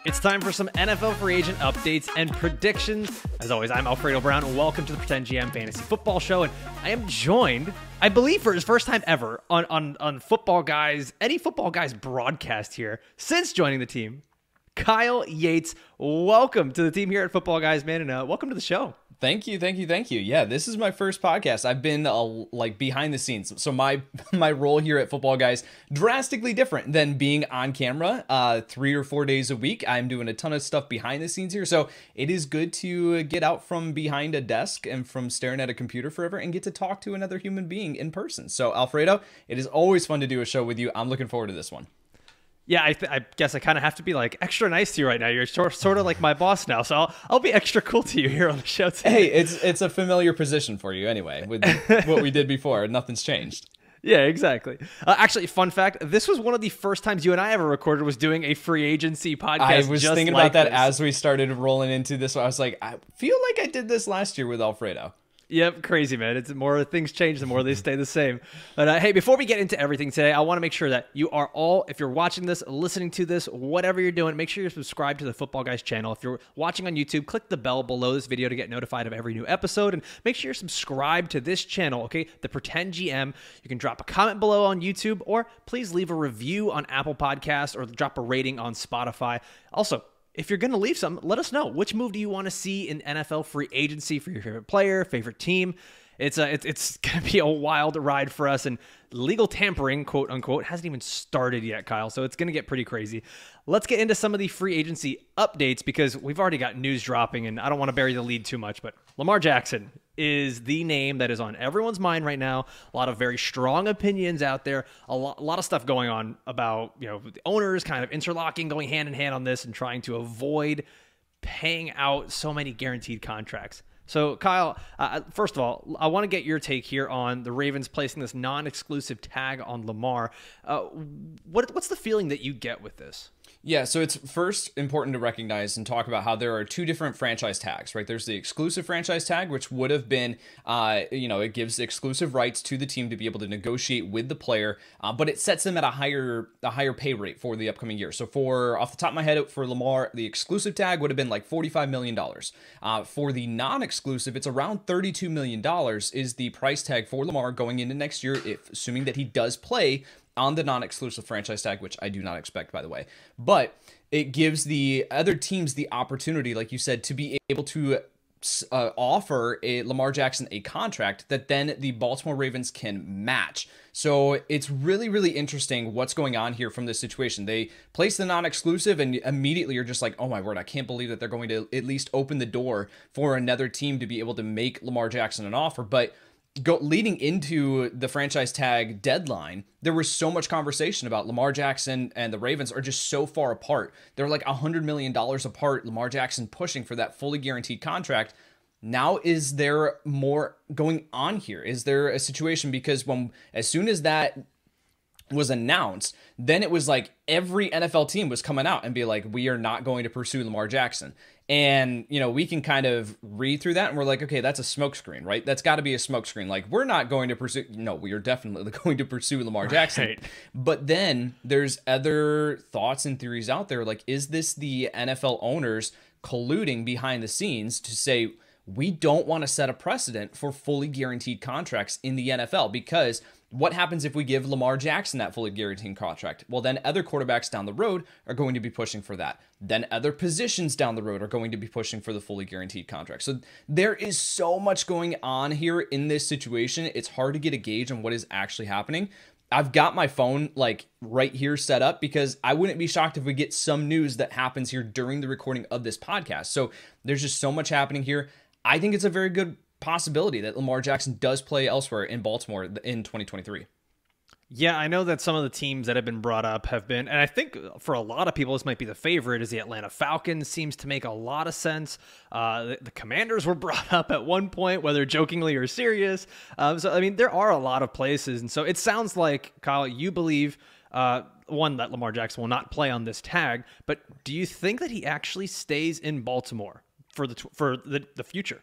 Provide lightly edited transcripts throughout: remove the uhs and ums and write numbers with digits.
It's time for some NFL free agent updates and predictions. As always, I'm Alfredo Brown, and welcome to the Pretend GM Fantasy Football Show. And I am joined, I believe for his first time ever, on Footballguys, any Footballguys broadcast here since joining the team, Kyle Yates. Welcome to the team here at Footballguys, man, and welcome to the show. Thank you. Yeah, this is my first podcast. I've been like behind the scenes. So my role here at Footballguys, drastically different than being on camera 3 or 4 days a week. I'm doing a ton of stuff behind the scenes here. So it is good to get out from behind a desk and from staring at a computer forever and get to talk to another human being in person. So Alfredo, it is always fun to do a show with you. I'm looking forward to this one. Yeah, I guess I kind of have to be like extra nice to you right now. You're sort of like my boss now, so I'll be extra cool to you here on the show today. Hey, it's a familiar position for you anyway. With what we did before, nothing's changed. Yeah, exactly. Actually, fun fact, this was one of the first times you and I ever recorded was doing a free agency podcast. I was thinking about that as we started rolling into this. I was like, I feel like I did this last year with Alfredo. Yep, crazy, man. It's more things change, the more they stay the same. But hey, before we get into everything today, I want to make sure that you are all, if you're watching this, listening to this, whatever you're doing, make sure you're subscribed to the Footballguys channel. If you're watching on YouTube, click the bell below this video to get notified of every new episode, and make sure you're subscribed to this channel, okay? The Pretend GM. You can drop a comment below on YouTube, or please leave a review on Apple Podcasts, or drop a rating on Spotify. Also, if you're going to leave some, let us know. Which move do you want to see in NFL free agency for your favorite player, favorite team? It's going to be a wild ride for us, and legal tampering, quote unquote, hasn't even started yet, Kyle. So it's going to get pretty crazy. Let's get into some of the free agency updates because we've already got news dropping, and I don't want to bury the lead too much, but Lamar Jackson is the name that is on everyone's mind right now. A lot of very strong opinions out there. A lot of stuff going on about, the owners kind of interlocking, going hand in hand on this and trying to avoid paying out so many guaranteed contracts. So, Kyle, first of all, I want to get your take here on the Ravens placing this non-exclusive tag on Lamar. What's the feeling that you get with this? Yeah, so it's first important to recognize and talk about how there are two different franchise tags, right? There's the exclusive franchise tag, which would have been, it gives exclusive rights to the team to be able to negotiate with the player, but it sets them at a higher pay rate for the upcoming year. So off the top of my head, for Lamar, the exclusive tag would have been like $45 million. For the non-exclusive, it's around $32 million is the price tag for Lamar going into next year, assuming that he does play on the non-exclusive franchise tag, which I do not expect, by the way. But it gives the other teams the opportunity, like you said, to be able to offer Lamar Jackson a contract that then the Baltimore Ravens can match. So it's really, really interesting what's going on here from this situation. They place the non-exclusive and immediately you're just like, oh my word, I can't believe that they're going to at least open the door for another team to be able to make Lamar Jackson an offer. But leading into the franchise tag deadline, there was so much conversation about Lamar Jackson and the Ravens are just so far apart. They're like $100 million apart. Lamar Jackson pushing for that fully guaranteed contract. Now, is there more going on here? Is there a situation? Because as soon as that was announced, then it was like every NFL team was coming out and be like, we are not going to pursue Lamar Jackson. And, we can kind of read through that and we're like, okay, that's a smokescreen, right? That's got to be a smokescreen. Like, we're not going to pursue, no, we are definitely going to pursue Lamar Jackson. Right. But then there's other thoughts and theories out there. Like, is this the NFL owners colluding behind the scenes to say, we don't want to set a precedent for fully guaranteed contracts in the NFL? Because what happens if we give Lamar Jackson that fully guaranteed contract? Well, then other quarterbacks down the road are going to be pushing for that. Then other positions down the road are going to be pushing for the fully guaranteed contract. So there is so much going on here in this situation. It's hard to get a gauge on what is actually happening. I've got my phone like right here set up because I wouldn't be shocked if we get some news that happens here during the recording of this podcast. So there's just so much happening here. I think it's a very good possibility that Lamar Jackson does play elsewhere in Baltimore in 2023. Yeah, I know that some of the teams that have been brought up have been, and I think for a lot of people, this might be the favorite, is the Atlanta Falcons. Seems to make a lot of sense. The Commanders were brought up at one point, whether jokingly or serious. There are a lot of places. And so it sounds like, Kyle, you believe, one, that Lamar Jackson will not play on this tag, but do you think that he actually stays in Baltimore for the future?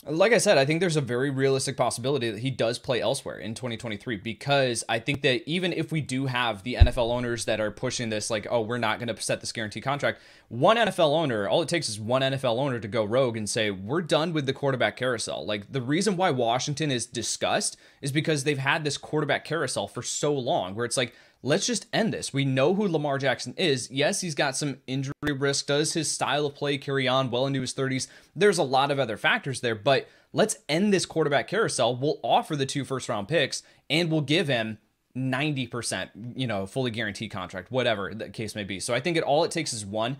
Like I said, I think there's a very realistic possibility that he does play elsewhere in 2023, because I think that even if we do have the NFL owners that are pushing this, like, oh, we're not going to set this guarantee contract, one NFL owner, all it takes is one NFL owner to go rogue and say, we're done with the quarterback carousel. Like, the reason why Washington is discussed is because they've had this quarterback carousel for so long, where it's like, let's just end this. We know who Lamar Jackson is. Yes, he's got some injury risk. Does his style of play carry on well into his 30s? There's a lot of other factors there, but let's end this quarterback carousel. We'll offer the 2 first-round picks, and we'll give him 90%, fully guaranteed contract, whatever the case may be. So I think all it takes is one,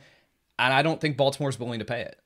and I don't think Baltimore's willing to pay it.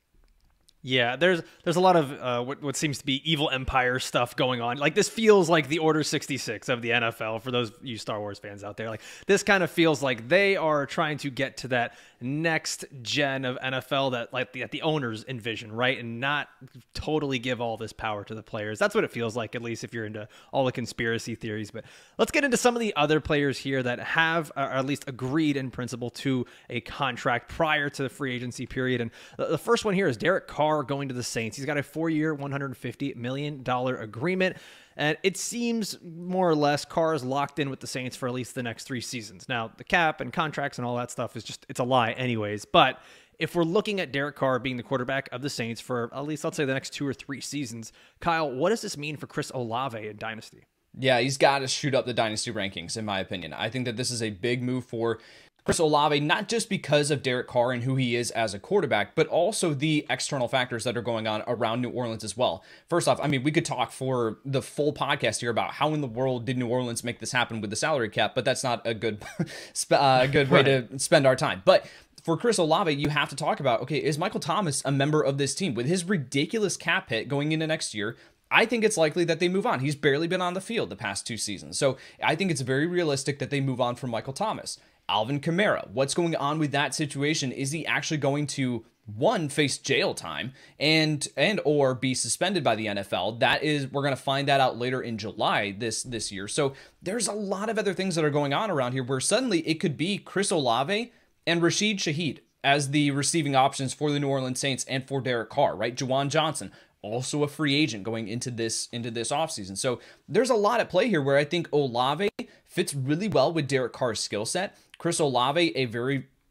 Yeah, there's a lot of what seems to be evil empire stuff going on. Like, this feels like the Order 66 of the NFL for those you Star Wars fans out there. Like, this kind of feels like they are trying to get to that next gen of NFL that the owners envision, right? And not totally give all this power to the players. That's what it feels like, at least if you're into all the conspiracy theories. But let's get into some of the other players here that have, or at least agreed in principle, to a contract prior to the free agency period. And the first one here is Derek Carr going to the Saints. He's got a 4-year, $150 million agreement. And it seems more or less Carr is locked in with the Saints for at least the next 3 seasons. Now, the cap and contracts and all that stuff is it's a lie anyways. But if we're looking at Derek Carr being the quarterback of the Saints for at least, let's say, the next 2 or 3 seasons, Kyle, what does this mean for Chris Olave in Dynasty? Yeah, he's got to shoot up the Dynasty rankings, in my opinion. I think that this is a big move for Chris Olave, not just because of Derek Carr and who he is as a quarterback, but also the external factors that are going on around New Orleans as well. First off, I mean, we could talk for the full podcast here about how in the world did New Orleans make this happen with the salary cap, but that's not a good way to spend our time. But for Chris Olave, you have to talk about, okay, is Michael Thomas a member of this team? With his ridiculous cap hit going into next year, I think it's likely that they move on. He's barely been on the field the past 2 seasons. So I think it's very realistic that they move on from Michael Thomas. Alvin Kamara, what's going on with that situation? Is he actually going to, one, face jail time and or be suspended by the NFL? We're going to find that out later in July this year. So there's a lot of other things that are going on around here where suddenly it could be Chris Olave and Rashid Shaheed as the receiving options for the New Orleans Saints and for Derek Carr, right? Juwan Johnson, also a free agent going into this offseason. So there's a lot at play here where I think Olave fits really well with Derek Carr's skill set. Chris Olave,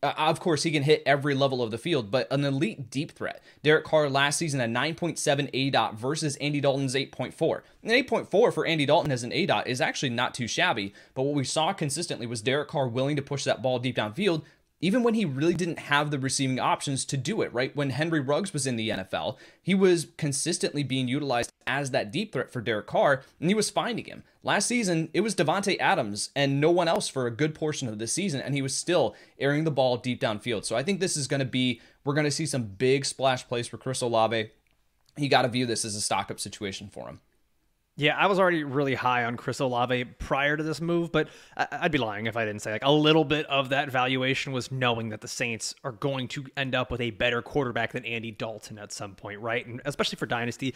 of course, he can hit every level of the field, but an elite deep threat. Derek Carr last season, a 9.7 ADOT versus Andy Dalton's 8.4. And 8.4 for Andy Dalton as an ADOT is actually not too shabby, but what we saw consistently was Derek Carr willing to push that ball deep downfield, even when he really didn't have the receiving options to do it, right? When Henry Ruggs was in the NFL, he was consistently being utilized as that deep threat for Derek Carr, and he was finding him. Last season, it was Davante Adams and no one else for a good portion of the season, and he was still airing the ball deep downfield. So I think this is going to be, we're going to see some big splash plays for Chris Olave. You got to view this as a stock-up situation for him. Yeah, I was already really high on Chris Olave prior to this move, but I'd be lying if I didn't say like a little bit of that valuation was knowing that the Saints are going to end up with a better quarterback than Andy Dalton at some point, right? And especially for Dynasty,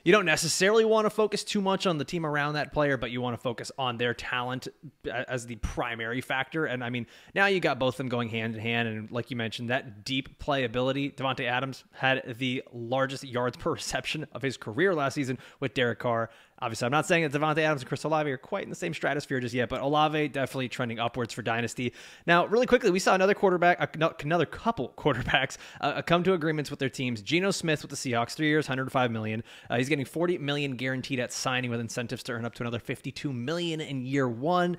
you don't necessarily want to focus too much on the team around that player, but you want to focus on their talent as the primary factor. And I mean, now you got both of them going hand in hand. And like you mentioned, that deep playability, Davante Adams had the largest yards per reception of his career last season with Derek Carr. Obviously, I'm not saying that Davante Adams and Chris Olave are quite in the same stratosphere just yet, but Olave definitely trending upwards for Dynasty. Now, really quickly, we saw another couple quarterbacks come to agreements with their teams. Geno Smith with the Seahawks, 3 years, $105 million. He's getting $40 million guaranteed at signing with incentives to earn up to another $52 million in year 1.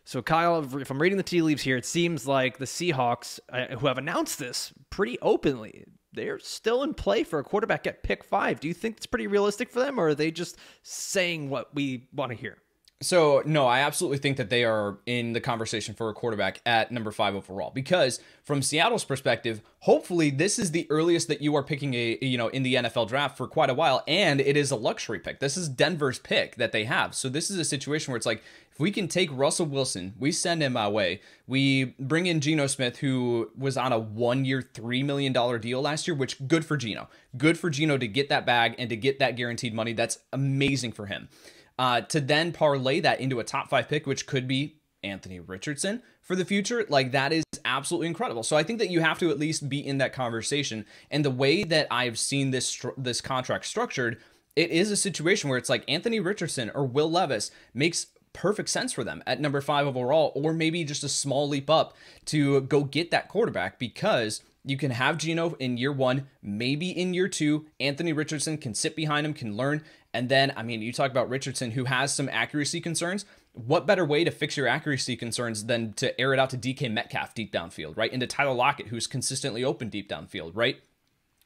So, Kyle, if I'm reading the tea leaves here, it seems like the Seahawks, who have announced this pretty openly, they're still in play for a quarterback at pick 5. Do you think it's pretty realistic for them, or are they just saying what we want to hear? So, no, I absolutely think that they are in the conversation for a quarterback at number 5 overall, because from Seattle's perspective, hopefully this is the earliest that you are picking in the NFL draft for quite a while, and it is a luxury pick. This is Denver's pick that they have. So this is a situation where it's like, if we can take Russell Wilson, we send him our way, we bring in Geno Smith, who was on a 1-year, $3 million deal last year, which good for Geno. Good for Geno to get that bag and to get that guaranteed money. That's amazing for him. To then parlay that into a top 5 pick, which could be Anthony Richardson for the future, like that is absolutely incredible. So I think that you have to at least be in that conversation. And the way that I've seen this contract structured, it is a situation where it's like Anthony Richardson or Will Levis makes perfect sense for them at number 5 overall, or maybe just a small leap up to go get that quarterback, because you can have Geno in year 1, maybe in year 2. Anthony Richardson can sit behind him, can learn. And then, I mean, you talk about Richardson, who has some accuracy concerns. What better way to fix your accuracy concerns than to air it out to DK Metcalf deep downfield, right? And to Tyler Lockett, who's consistently open deep downfield, right?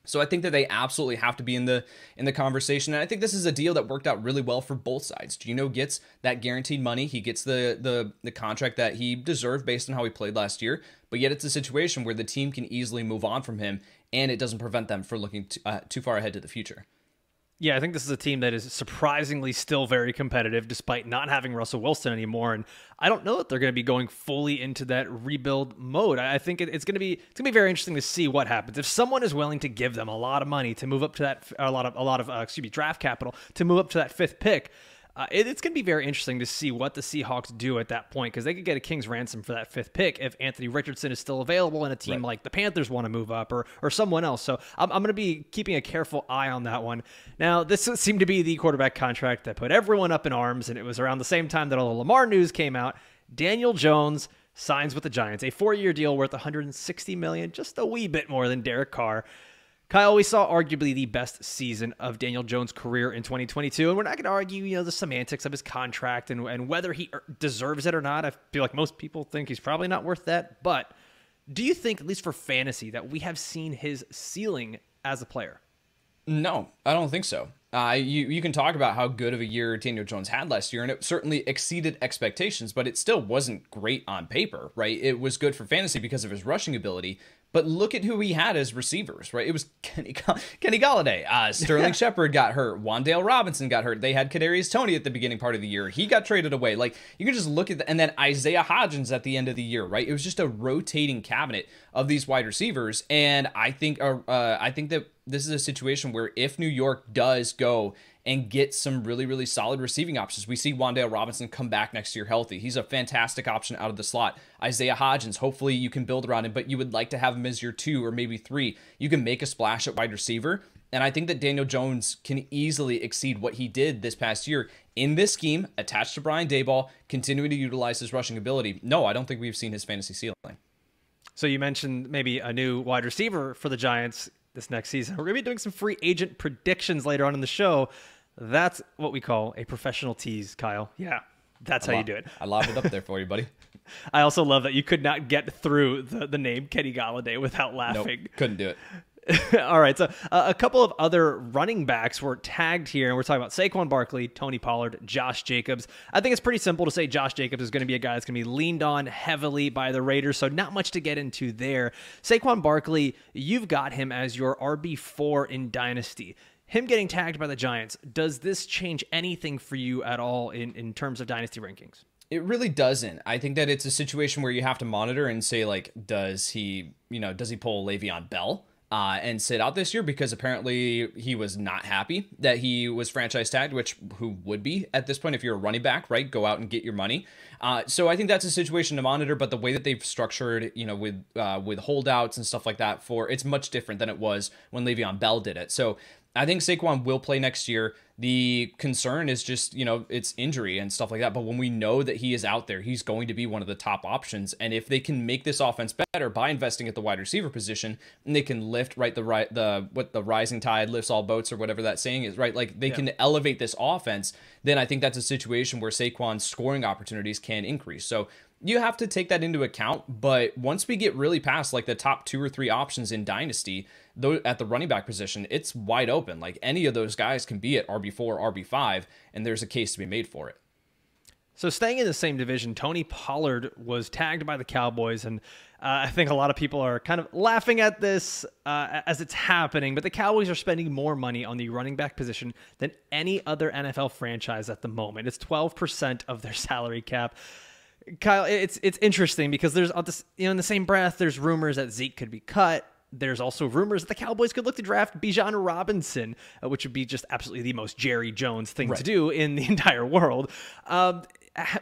So I think that they absolutely have to be in the conversation. And I think this is a deal that worked out really well for both sides. Geno gets that guaranteed money. He gets the contract that he deserved based on how he played last year. But yet it's a situation where the team can easily move on from him, and it doesn't prevent them from looking too far ahead to the future. Yeah, I think this is a team that is surprisingly still very competitive despite not having Russell Wilson anymore. And I don't know that they're going to be going fully into that rebuild mode. I think it's going to be very interesting to see what happens. If someone is willing to give them a lot of money to move up to that, a lot of draft capital to move up to that 5th pick, it's going to be very interesting to see what the Seahawks do at that point, because they could get a king's ransom for that 5th pick if Anthony Richardson is still available and a team like the Panthers want to move up, or someone else. So I'm going to be keeping a careful eye on that one. Now, this seemed to be the quarterback contract that put everyone up in arms, and it was around the same time that all the Lamar news came out. Daniel Jones signs with the Giants, a 4-year deal worth $160 million, just a wee bit more than Derek Carr. Kyle, we saw arguably the best season of Daniel Jones' career in 2022, and we're not going to argue, the semantics of his contract and whether he deserves it or not. I feel like most people think he's probably not worth that, but do you think, at least for fantasy, that we have seen his ceiling as a player? No, I don't think so. You can talk about how good of a year Daniel Jones had last year, and it certainly exceeded expectations, but it still wasn't great on paper, right? It was good for fantasy because of his rushing ability, but look at who he had as receivers, right? It was Kenny Golladay. Sterling Shepard got hurt. Wan'Dale Robinson got hurt. They had Kadarius Toney at the beginning part of the year. He got traded away. Like, you can just look at and then Isaiah Hodgins at the end of the year, right? It was just a rotating cabinet of these wide receivers, and I think that this is a situation where if New York does go and get some really, really solid receiving options, we see Wan'Dale Robinson come back next year healthy. He's a fantastic option out of the slot. Isaiah Hodgins, hopefully you can build around him, but you would like to have him as your 2 or maybe 3. You can make a splash at wide receiver, and I think that Daniel Jones can easily exceed what he did this past year in this scheme, attached to Brian Daboll, continuing to utilize his rushing ability. No, I don't think we've seen his fantasy ceiling. So you mentioned maybe a new wide receiver for the Giants this next season. We're going to be doing some free agent predictions later on in the show. That's what we call a professional tease, Kyle. Yeah, that's how you do it. I lobbed it up there for you, buddy. I also love that you could not get through the name Kenny Golladay without laughing. Nope, couldn't do it. All right, so a couple of other running backs were tagged here, and we're talking about Saquon Barkley, Tony Pollard, Josh Jacobs. I think it's pretty simple to say Josh Jacobs is going to be a guy that's going to be leaned on heavily by the Raiders, so not much to get into there. Saquon Barkley, you've got him as your RB4 in Dynasty. Him getting tagged by the Giants, does this change anything for you at all in terms of Dynasty rankings? It really doesn't. I think that it's a situation where you have to monitor and say, like, does he pull Le'Veon Bell and sit out this year? Because apparently he was not happy that he was franchise tagged, which who would be at this point if you're a running back, right? Go out and get your money. So I think that's a situation to monitor, but the way that they've structured, with holdouts and stuff like that it's much different than it was when Le'Veon Bell did it. So I think Saquon will play next year. The concern is just, it's injury and stuff like that. But when we know that he is out there, he's going to be one of the top options. And if they can make this offense better by investing at the wide receiver position, and they can lift, right, the rising tide lifts all boats, or whatever that saying is, right? Like, they can elevate this offense, then I think that's a situation where Saquon's scoring opportunities can increase. So you have to take that into account, but once we get really past like the top 2 or 3 options in Dynasty, though, at the running back position, it's wide open. Like, any of those guys can be at RB4, RB5, and there's a case to be made for it. So staying in the same division, Tony Pollard was tagged by the Cowboys, and I think a lot of people are kind of laughing at this as it's happening, but the Cowboys are spending more money on the running back position than any other NFL franchise at the moment. It's 12% of their salary cap. Kyle, it's interesting because there's this, in the same breath, there's rumors that Zeke could be cut. There's also rumors that the Cowboys could look to draft Bijan Robinson, which would be just absolutely the most Jerry Jones thing to do in the entire world.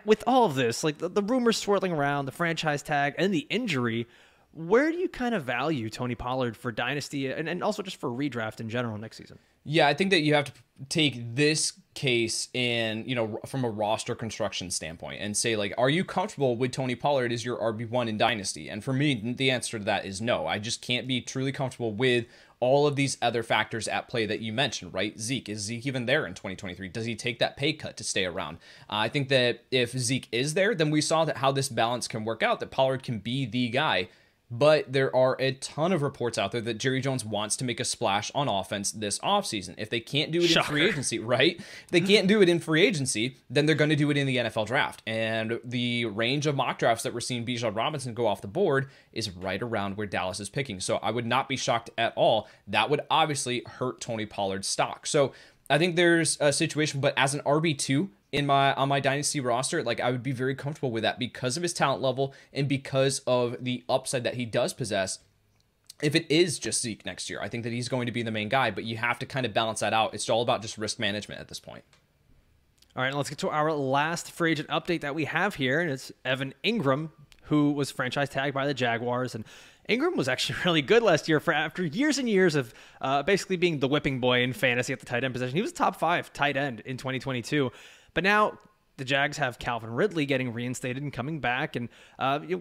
With all of this, like the rumors swirling around, the franchise tag, and the injury, Where do you kind of value Tony Pollard for dynasty and also just for redraft in general next season? Yeah, I think that you have to take this case in, from a roster construction standpoint and say, like, are you comfortable with Tony Pollard as your RB1 in Dynasty? And for me, the answer to that is no. I just can't be truly comfortable with all of these other factors at play that you mentioned, right? Zeke, is Zeke even there in 2023? Does he take that pay cut to stay around? I think that if Zeke is there, then we saw that how this balance can work out, that Pollard can be the guy. But there are a ton of reports out there that Jerry Jones wants to make a splash on offense this offseason. If they can't do it in free agency, right? If they can't do it in free agency, then they're going to do it in the NFL draft. And the range of mock drafts that we're seeing Bijan Robinson go off the board is right around where Dallas is picking. So I would not be shocked at all. That would obviously hurt Tony Pollard's stock. So I think there's a situation, but as an RB2, on my dynasty roster, like, I would be very comfortable with that because of his talent level and because of the upside that he does possess. If it is just Zeke next year, I think that he's going to be the main guy, but you have to kind of balance that out. It's all about just risk management at this point. All right, let's get to our last free agent update that we have here, and it's Evan Engram, who was franchise tagged by the Jaguars. And Engram was actually really good last year after years and years of basically being the whipping boy in fantasy at the tight end position. He was top 5 tight end in 2022. But now the Jags have Calvin Ridley getting reinstated and coming back. And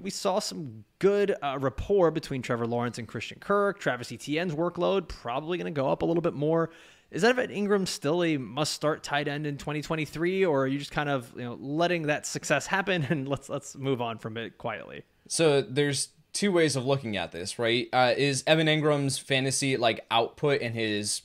we saw some good rapport between Trevor Lawrence and Christian Kirk. Travis Etienne's workload probably going to go up a little bit more. Is Evan Engram still a must-start tight end in 2023, or are you just kind of letting that success happen and let's move on from it quietly? So there's two ways of looking at this, right? Is Evan Ingram's fantasy output and his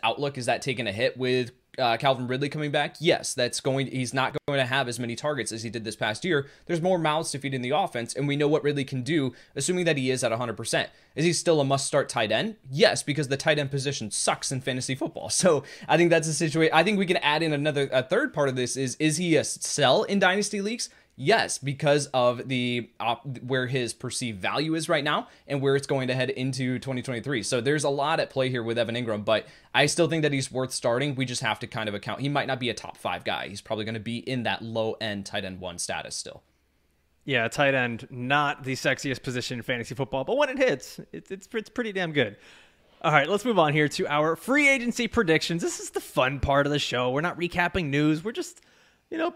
outlook, is that taking a hit with Calvin Ridley coming back? Yes, he's not going to have as many targets as he did this past year. There's more mouths to feed in the offense, and we know what Ridley can do, assuming that he is at 100%. Is he still a must-start tight end? Yes, because the tight end position sucks in fantasy football. So I think that's a situation. I think we can add in a third part of this is he a sell in dynasty leagues? Yes, because of where his perceived value is right now and where it's going to head into 2023. So there's a lot at play here with Evan Engram, but I still think that he's worth starting. We just have to kind of account. He might not be a top 5 guy. He's probably going to be in that low-end tight end 1 status still. Yeah, tight end, not the sexiest position in fantasy football, but when it hits, it's pretty damn good. All right, let's move on here to our free agency predictions. This is the fun part of the show. We're not recapping news. We're just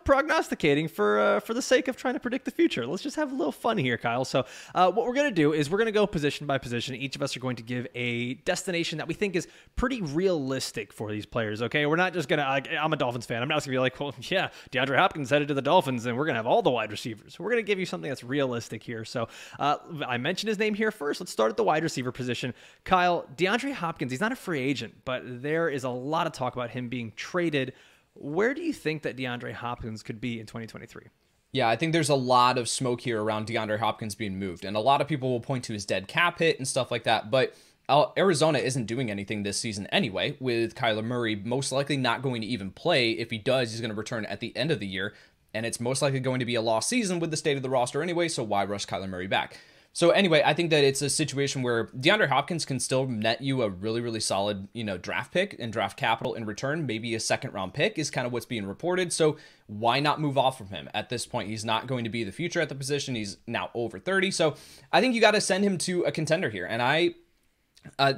prognosticating for the sake of trying to predict the future. Let's just have a little fun here, Kyle. So what we're going to do is we're going to go position by position. Each of us are going to give a destination that we think is pretty realistic for these players, okay? We're not just going to, I'm a Dolphins fan. I'm not going to be like, well, yeah, DeAndre Hopkins headed to the Dolphins, and we're going to have all the wide receivers. We're going to give you something that's realistic here. So I mentioned his name here first. Let's start at the wide receiver position. Kyle, DeAndre Hopkins, he's not a free agent, but there is a lot of talk about him being traded. Where do you think that DeAndre Hopkins could be in 2023? Yeah, I think there's a lot of smoke here around DeAndre Hopkins being moved, and a lot of people will point to his dead cap hit and stuff like that, but Arizona isn't doing anything this season anyway, with Kyler Murray most likely not going to even play. If he does, he's going to return at the end of the year, and it's most likely going to be a lost season with the state of the roster anyway, so why rush Kyler Murray back? So anyway, I think that it's a situation where DeAndre Hopkins can still net you a really, really solid, draft pick and draft capital in return. Maybe a second-round pick is kind of what's being reported. So why not move off from him at this point? He's not going to be the future at the position. He's now over 30. So I think you got to send him to a contender here. And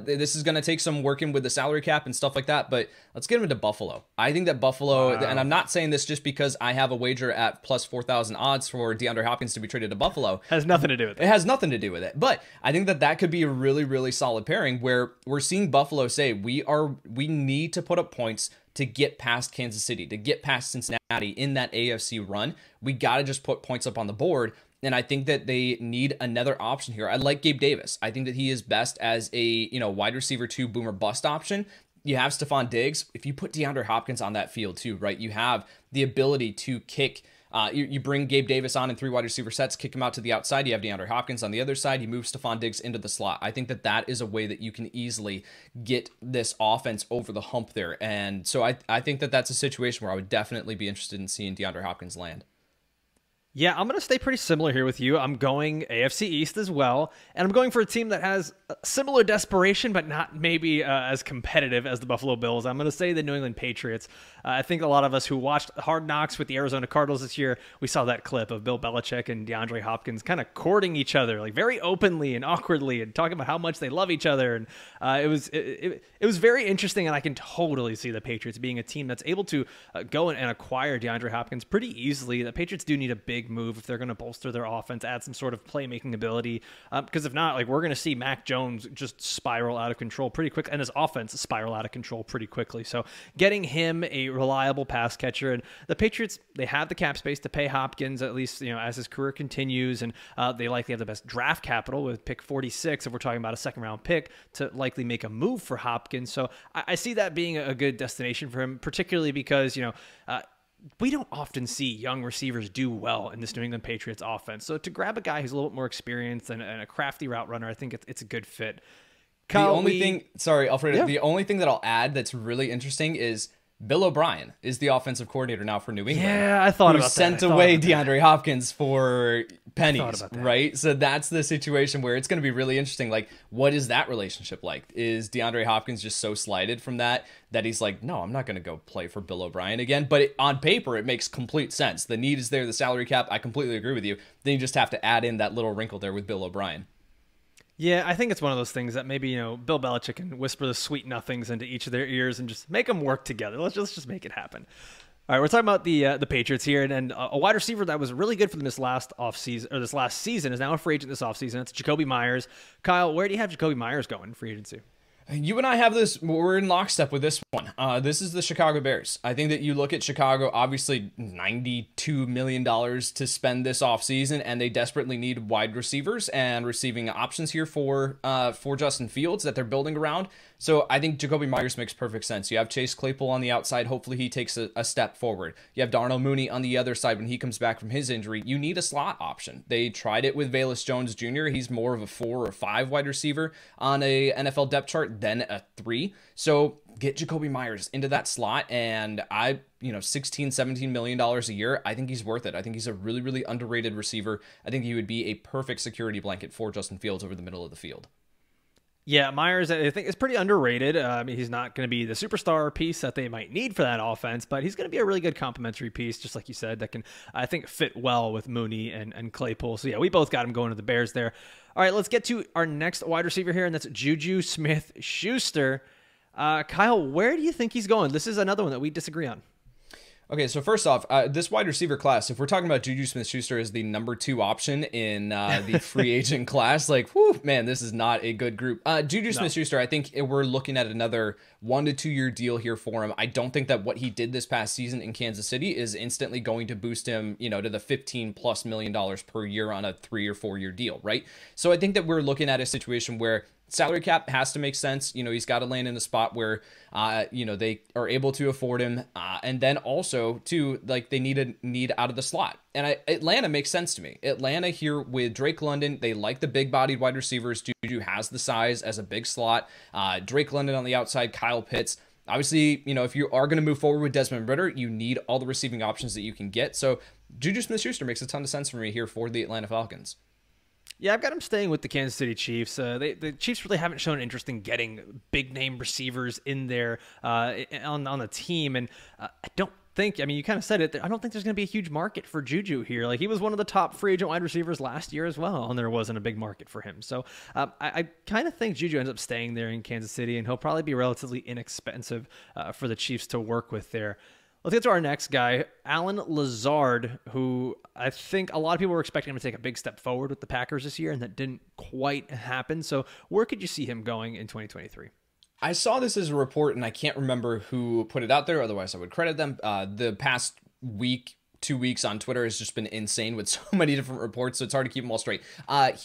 this is going to take some working with the salary cap and stuff like that, but let's get him into Buffalo. I think that Buffalo, and I'm not saying this just because I have a wager at plus 4,000 odds for DeAndre Hopkins to be traded to Buffalo. Has nothing to do with it. It has nothing to do with it, but I think that could be a really, really solid pairing where we're seeing Buffalo say we need to put up points to get past Kansas City, to get past Cincinnati in that AFC run. We got to just put points up on the board. And I think that they need another option here. I like Gabe Davis. I think that he is best as a wide receiver 2 boomer bust option. You have Stephon Diggs. If you put DeAndre Hopkins on that field too, right? You have the ability to kick. You bring Gabe Davis on in 3 wide receiver sets, kick him out to the outside. You have DeAndre Hopkins on the other side. You move Stephon Diggs into the slot. I think that is a way that you can easily get this offense over the hump there. And so I think that that's a situation where I would definitely be interested in seeing DeAndre Hopkins land. Yeah, I'm going to stay pretty similar here with you. I'm going AFC East as well, and I'm going for a team that has a similar desperation, but not maybe as competitive as the Buffalo Bills. I'm going to say the New England Patriots. I think a lot of us who watched Hard Knocks with the Arizona Cardinals this year, we saw that clip of Bill Belichick and DeAndre Hopkins kind of courting each other, like very openly and awkwardly, and talking about how much they love each other. And it was very interesting, and I can totally see the Patriots being a team that's able to go and acquire DeAndre Hopkins pretty easily. The Patriots do need a big move if they're going to bolster their offense, add some sort of playmaking ability, because if not, like, we're going to see Mac Jones just spiral out of control pretty quick, and his offense spiral out of control pretty quickly. So getting him a reliable pass catcher, and the Patriots, they have the cap space to pay Hopkins, at least, as his career continues, and they likely have the best draft capital with pick 46 if we're talking about a second round pick to likely make a move for Hopkins. So I see that being a good destination for him, particularly because we don't often see young receivers do well in this New England Patriots offense. So to grab a guy who's a little bit more experienced and a crafty route runner, I think it's a good fit. Kyle, Alfredo, the only thing that I'll add that's really interesting is Bill O'Brien is the offensive coordinator now for New England. Yeah, I thought about that. Sent away DeAndre Hopkins for pennies, right? So that's the situation where it's going to be really interesting. Like, what is that relationship like? Is DeAndre Hopkins just so slighted from that he's like, no, I'm not going to go play for Bill O'Brien again? But on paper, it makes complete sense. The need is there, the salary cap. I completely agree with you. Then you just have to add in that little wrinkle there with Bill O'Brien. Yeah, I think it's one of those things that maybe, Bill Belichick can whisper the sweet nothings into each of their ears and just make them work together. Let's just make it happen. All right, we're talking about the Patriots here, and a wide receiver that was really good for them this last season is now a free agent this offseason. It's Jakobi Meyers. Kyle, where do you have Jakobi Meyers going in free agency? You and I have this, we're in lockstep with this one. This is the Chicago Bears. I think that you look at Chicago, obviously $92 million to spend this offseason, and they desperately need wide receivers and receiving options here for Justin Fields that they're building around. So I think Jakobi Meyers makes perfect sense. You have Chase Claypool on the outside. Hopefully he takes a step forward. You have Darnell Mooney on the other side when he comes back from his injury. You need a slot option. They tried it with Velus Jones Jr. He's more of a 4 or 5 wide receiver on a NFL depth chart than a 3. So get Jakobi Meyers into that slot, and $16-17 million a year. I think he's worth it. I think he's a really, really underrated receiver. I think he would be a perfect security blanket for Justin Fields over the middle of the field. Yeah, Meyers, I think, is pretty underrated. He's not going to be the superstar piece that they might need for that offense, but he's going to be a really good complementary piece, just like you said, that can, I think, fit well with Mooney and Claypool. So, yeah, we both got him going to the Bears there. All right, let's get to our next wide receiver here, and that's Juju Smith-Schuster. Kyle, where do you think he's going? This is another one that we disagree on. Okay, so first off, this wide receiver class, if we're talking about Juju Smith-Schuster as the number 2 option in the free agent class, like, whew, man, this is not a good group. Juju Smith-Schuster, I think we're looking at another 1 to 2 year deal here for him. I don't think that what he did this past season in Kansas City is instantly going to boost him, to the $15+ million per year on a 3 or 4 year deal, right? So I think that we're looking at a situation where salary cap has to make sense. He's got to land in a spot where, they are able to afford him. And then also, too, like, they need out of the slot. And Atlanta makes sense to me. Atlanta here with Drake London, they like the big-bodied wide receivers. Juju has the size as a big slot. Drake London on the outside, Kyle Pitts. Obviously, if you are going to move forward with Desmond Ridder, you need all the receiving options that you can get. So Juju Smith-Schuster makes a ton of sense for me here for the Atlanta Falcons. Yeah, I've got him staying with the Kansas City Chiefs. The Chiefs really haven't shown interest in getting big-name receivers in there on the team, and I don't think, you kind of said it, I don't think there's going to be a huge market for Juju here. Like, he was one of the top free agent wide receivers last year as well, and there wasn't a big market for him. So I kind of think Juju ends up staying there in Kansas City, and he'll probably be relatively inexpensive for the Chiefs to work with there. Let's get to our next guy, Allen Lazard, who I think a lot of people were expecting him to take a big step forward with the Packers this year, and that didn't quite happen. So where could you see him going in 2023? I saw this as a report, and I can't remember who put it out there. Otherwise, I would credit them. The past week, 2 weeks on Twitter has just been insane with so many different reports, so it's hard to keep them all straight.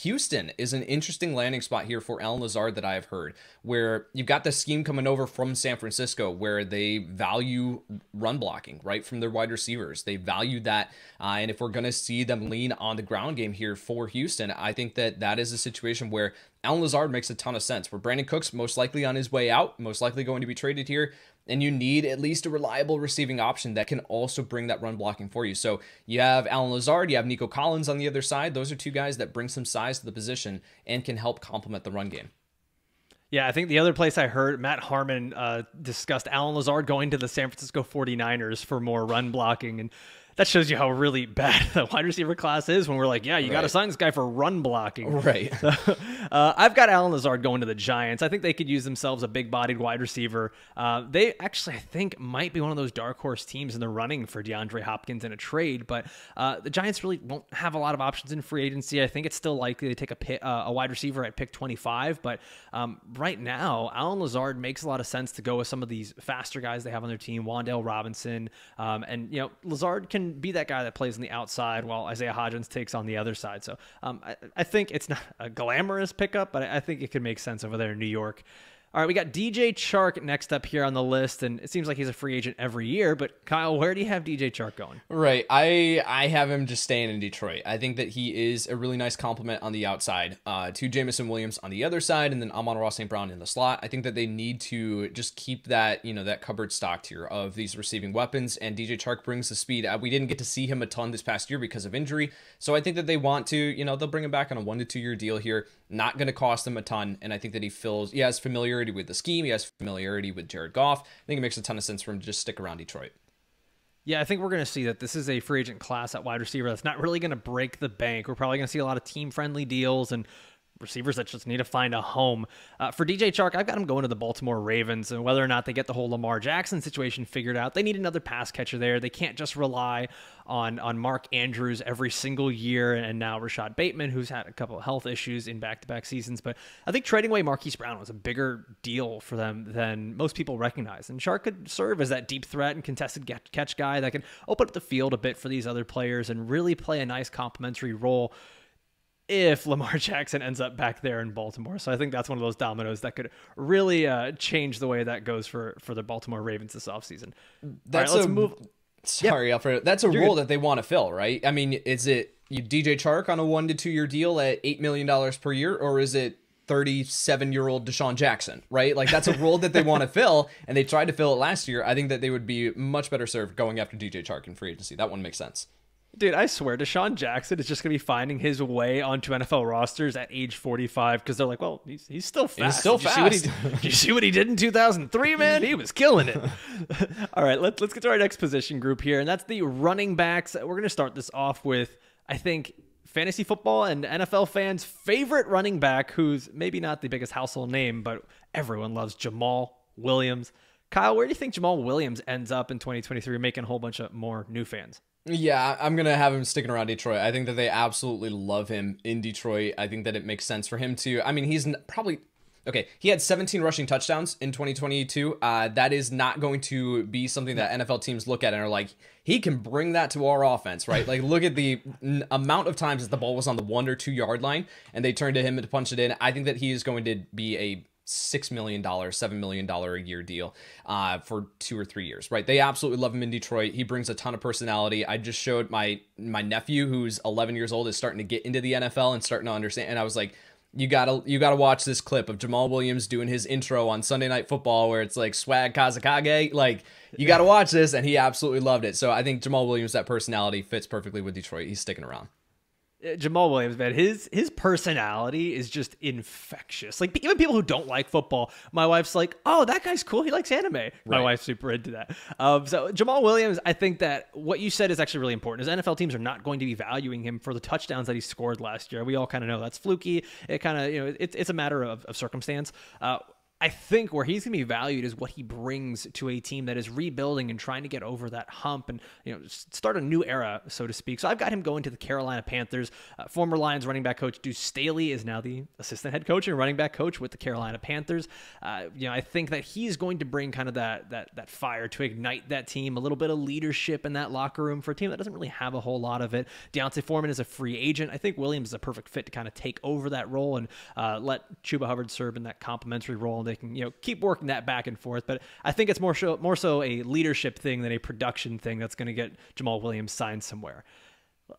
Houston is an interesting landing spot here for Allen Lazard that I have heard, where you've got the scheme coming over from San Francisco, where they value run blocking, right, from their wide receivers. They value that, and if we're going to see them lean on the ground game here for Houston, I think that is a situation where Allen Lazard makes a ton of sense. Where Brandon Cooks most likely on his way out, most likely going to be traded here. and you need at least a reliable receiving option that can also bring that run blocking for you. So you have Alan Lazard, you have Nico Collins on the other side. Those are two guys that bring some size to the position and can help complement the run game. Yeah, I think the other place I heard Matt Harmon discussed Alan Lazard going to the San Francisco 49ers for more run blocking, and that shows you how really bad the wide receiver class is when we're like, yeah, you got to sign this guy for run blocking. Right. So, I've got Alan Lazard going to the Giants. I think they could use themselves a big-bodied wide receiver. They actually, I think, might be one of those dark horse teams in the running for DeAndre Hopkins in a trade, but the Giants really won't have a lot of options in free agency. I think it's still likely to take a wide receiver at pick 25, but right now, Alan Lazard makes a lot of sense to go with some of these faster guys they have on their team, Wan'Dale Robinson, and Lazard can be that guy that plays on the outside while Isaiah Hodgins takes on the other side. So I think it's not a glamorous pickup, but I think it could make sense over there in New York. All right, we got DJ Chark next up here on the list, and it seems like he's a free agent every year. But Kyle, where do you have DJ Chark going? Right, I have him just staying in Detroit. I think that he is a really nice complement on the outside to Jameson Williams on the other side, and then Amon-Ra St. Brown in the slot. I think that they need to just keep that that cupboard stocked here of these receiving weapons, and DJ Chark brings the speed. We didn't get to see him a ton this past year because of injury, so I think that they want to, they'll bring him back on a 1 to 2 year deal here. Not going to cost them a ton, and I think that he has familiarity with the scheme. He has familiarity with Jared Goff. I think it makes a ton of sense for him to just stick around Detroit. Yeah, I think we're going to see that this is a free agent class at wide receiver that's not really going to break the bank. We're probably going to see a lot of team-friendly deals and receivers that just need to find a home. For DJ Chark, I've got him going to the Baltimore Ravens, and whether or not they get the whole Lamar Jackson situation figured out, they need another pass catcher there. They can't just rely on Mark Andrews every single year, and now Rashad Bateman, who's had a couple of health issues in back-to-back seasons. But I think trading away Marquise Brown was a bigger deal for them than most people recognize. And Chark could serve as that deep threat and contested catch guy that can open up the field a bit for these other players and really play a nice complementary role if Lamar Jackson ends up back there in Baltimore. So I think that's one of those dominoes that could really change the way that goes for the Baltimore Ravens this offseason. Let's move. Sorry, Alfredo. That's a role that they want to fill, right? I mean, is it DJ Chark on a 1 to 2 year deal at $8 million per year, or is it 37-year-old Deshaun Jackson, right? Like, that's a role that they want to fill, and they tried to fill it last year. I think that they would be much better served going after DJ Chark in free agency. That one makes sense. Dude, I swear, Deshaun Jackson is just going to be finding his way onto NFL rosters at age 45 because they're like, well, he's still fast. He's still fast. Did you see what he did in 2003, man? He was killing it. All right, let's get to our next position group here, and that's the running backs. We're going to start this off with, I think, fantasy football and NFL fans' favorite running back, who's maybe not the biggest household name, but everyone loves, Jamaal Williams. Kyle, where do you think Jamaal Williams ends up in 2023, making a whole bunch of more new fans? Yeah, I'm going to have him sticking around Detroit. I think that they absolutely love him in Detroit. I think that it makes sense for him to, I mean, he's probably, okay, he had 17 rushing touchdowns in 2022. That is not going to be something that NFL teams look at and are like, he can bring that to our offense, right? Like, look at the amount of times that the ball was on the 1 or 2 yard line and they turned to him to punch it in. I think that he is going to be a $6 million, $7 million a year deal for 2 or 3 years, right? They absolutely love him in Detroit. He brings a ton of personality. I just showed my nephew, who's 11 years old, is starting to get into the NFL and starting to understand. And I was like, you gotta watch this clip of Jamaal Williams doing his intro on Sunday Night Football where it's like swag Kazakage. Like, you gotta watch this, and he absolutely loved it. So I think Jamaal Williams, that personality fits perfectly with Detroit. He's sticking around. Jamaal Williams, man, his personality is just infectious. Like, even people who don't like football, my wife's like, oh, that guy's cool. He likes anime. Right. My wife's super into that. So Jamaal Williams, I think that what you said is actually really important. Is NFL teams are not going to be valuing him for the touchdowns that he scored last year. We all kind of know that's fluky. It kind of, it's a matter of circumstance. I think where he's going to be valued is what he brings to a team that is rebuilding and trying to get over that hump and start a new era, so to speak. So I've got him going to the Carolina Panthers. Former Lions running back coach Deuce Staley is now the assistant head coach and running back coach with the Carolina Panthers. I think that he's going to bring kind of that fire to ignite that team, a little bit of leadership in that locker room for a team that doesn't really have a whole lot of it. Deontay Foreman is a free agent. I think Williams is a perfect fit to kind of take over that role and let Chuba Hubbard serve in that complimentary role. They can keep working that back and forth, but I think it's more so a leadership thing than a production thing that's going to get Jamaal Williams signed somewhere.